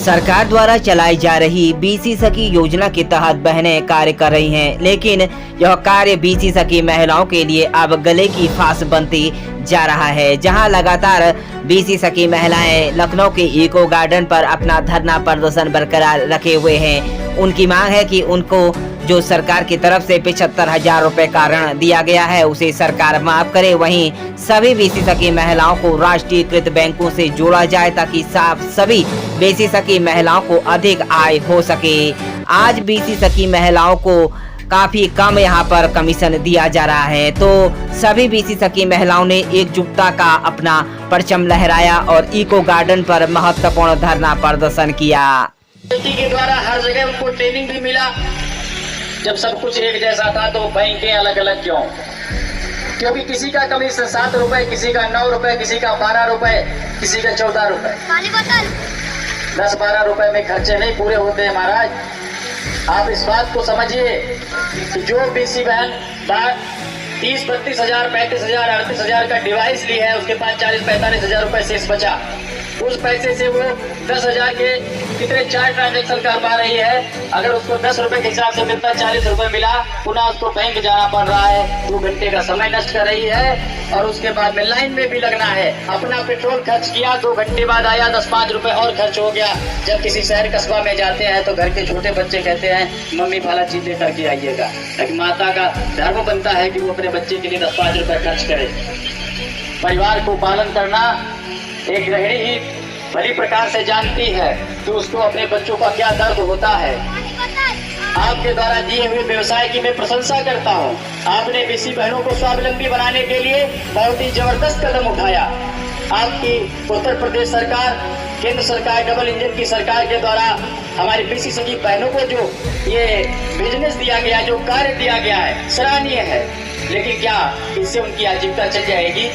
सरकार द्वारा चलाई जा रही बीसी सखी योजना के तहत बहनें कार्य कर रही हैं, लेकिन यह कार्य बीसी सखी महिलाओं के लिए अब गले की फांस बनती जा रहा है। जहां लगातार बीसी सखी महिलाएं लखनऊ के इको गार्डन पर अपना धरना प्रदर्शन बरकरार रखे हुए हैं। उनकी मांग है कि उनको जो सरकार की तरफ से 75,000 रुपए का ऋण दिया गया है उसे सरकार माफ करे। वहीं सभी बीसी सखी महिलाओं को राष्ट्रीयकृत बैंकों से जोड़ा जाए ताकि सभी बीसी सखी महिलाओं को अधिक आय हो सके। आज बीसी सखी महिलाओं को काफी कम यहाँ पर कमीशन दिया जा रहा है, तो सभी बीसी सखी महिलाओं ने एकजुटता का अपना परचम लहराया और इको गार्डन पर महत्वपूर्ण धरना प्रदर्शन किया। के द्वारा हर जगह उनको ट्रेनिंग भी मिला। जब सब कुछ एक जैसा था तो बैंकें अलग अलग क्यों? क्योंकि किसी का कमीशन 7 रुपए, किसी का 9 रुपए, किसी का 12 रुपए, किसी का 14 रुपए। 10-12 रुपए में खर्चे नहीं पूरे होते हैं महाराज। आप इस बात को समझिए कि जो बीसी बहन 30-32 हजार, 35 हजार, 38 हजार का डिवाइस ली है, उसके पास 40-45 हजार रुपए शेष बचा। उस पैसे से वो 10,000 के कितने 4 ट्रांजेक्शन कर पा रही है। अगर उसको 10 रुपए के हिसाब से मिलता 40 रुपए मिला, पुनः उसको बैंक जाना पड़ रहा है, 2 घंटे का समय नष्ट कर रही है और उसके बाद में लाइन में भी लगना है। अपना पेट्रोल खर्च किया, 2 घंटे बाद आया, 10-5 रुपए और खर्च हो गया। जब किसी शहर कस्बा में जाते हैं तो घर के छोटे बच्चे कहते हैं मम्मी फला चीज लेकर के आइएगा। एक माता का धर्म बनता है कि वो अपने बच्चे के लिए 10-5 रुपए खर्च करे। परिवार को पालन करना एक गृहिणी ही बड़ी प्रकार से जानती है कि उसको अपने बच्चों का क्या दर्द होता है। आपके द्वारा दिए हुए व्यवसाय की मैं प्रशंसा करता हूं। आपने बीसी बहनों को स्वावलंबी बनाने के लिए बहुत ही जबरदस्त कदम उठाया। आपकी उत्तर प्रदेश सरकार, केंद्र सरकार, डबल इंजन की सरकार के द्वारा हमारी बीसी सखी बहनों को जो ये बिजनेस दिया गया, जो कार्य दिया गया है, सराहनीय है। लेकिन क्या इससे उनकी आजीविका चल जाएगी?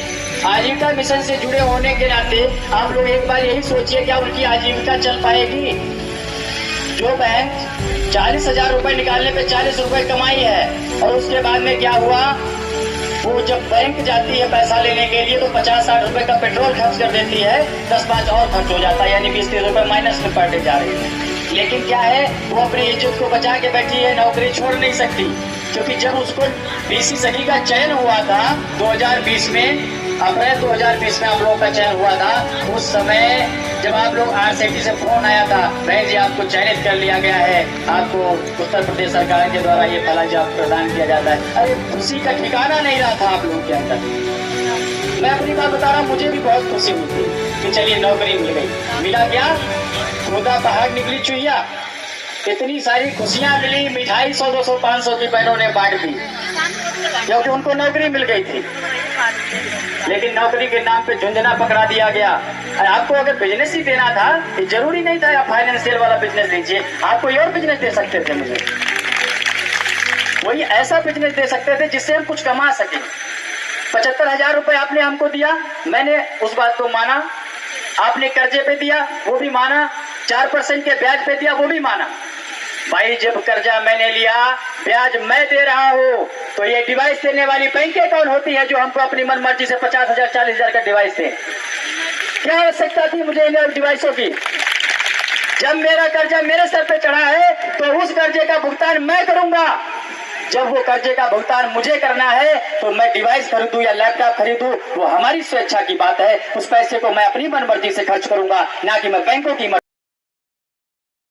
आजीविका मिशन से जुड़े होने के नाते आप लोग एक बार यही सोचिए, क्या उनकी आजीविका चल पाएगी? जो बैंक 40,000 रुपए निकालने पे 40 रुपए कमाई है और उसके बाद में क्या हुआ, वो जब बैंक जाती है पैसा लेने के लिए तो 50-60 रुपए का पेट्रोल खर्च कर देती है, 10-5 और खर्च हो जाता है, यानी 20-30 रुपए माइनस में पड़ते जा रही है। लेकिन क्या है, वो अपनी इज्जत को बचा के बैठी है, नौकरी छोड़ नहीं सकती। क्योंकि जब उसको बीसी सखी का चयन हुआ था 2020 में, अप्रैल 2020 में आप लोगों का चयन हुआ था, उस समय जब आप लोग RCT से फोन आया था, बहन जी आपको चयनित कर लिया गया है, आपको उत्तर प्रदेश सरकार के द्वारा ये फला जॉब प्रदान किया जाता है। अरे खुशी का ठिकाना नहीं रहा था आप लोगों के अंदर। मैं अपनी बात बता रहा हूँ, मुझे भी बहुत खुशी हुई थी कि चलिए नौकरी मिल गई। मिला क्या? खुदा पहाड़ निकली चुहिया। इतनी सारी खुशियां मिली, मिठाई 100-200, 500 की बहनों ने बांट दी क्योंकि उनको नौकरी मिल गई थी। लेकिन नौकरी के नाम पे झुंझुना पकड़ा दिया गया। आपको अगर बिजनेस ही देना था, ये जरूरी नहीं था आप फाइनेंशियल वाला बिजनेस दीजिए, आप कोई और बिजनेस दे सकते थे। मुझे वही ऐसा बिजनेस दे सकते थे जिससे हम कुछ कमा सके। 75,000 रुपए आपने हमको दिया, मैंने उस बात को माना। आपने कर्जे पे दिया, वो भी माना। 4% के ब्याज पे दिया, वो भी माना। भाई जब कर्जा मैंने लिया, ब्याज मैं दे रहा हूँ, तो ये डिवाइस देने वाली बैंकें कौन होती है जो हमको अपनी मनमर्जी से 50,000, 40,000 का डिवाइस दे? क्या आवश्यकता थी मुझे इन डिवाइसों की? जब मेरा कर्जा मेरे सर पे चढ़ा है तो उस कर्जे का भुगतान मैं करूंगा। जब वो कर्जे का भुगतान मुझे करना है तो मैं डिवाइस खरीदूं या लैपटॉप खरीदूं, वो हमारी स्वेच्छा की बात है। उस पैसे को मैं अपनी मनमर्जी से खर्च करूंगा, ना कि मैं बैंकों की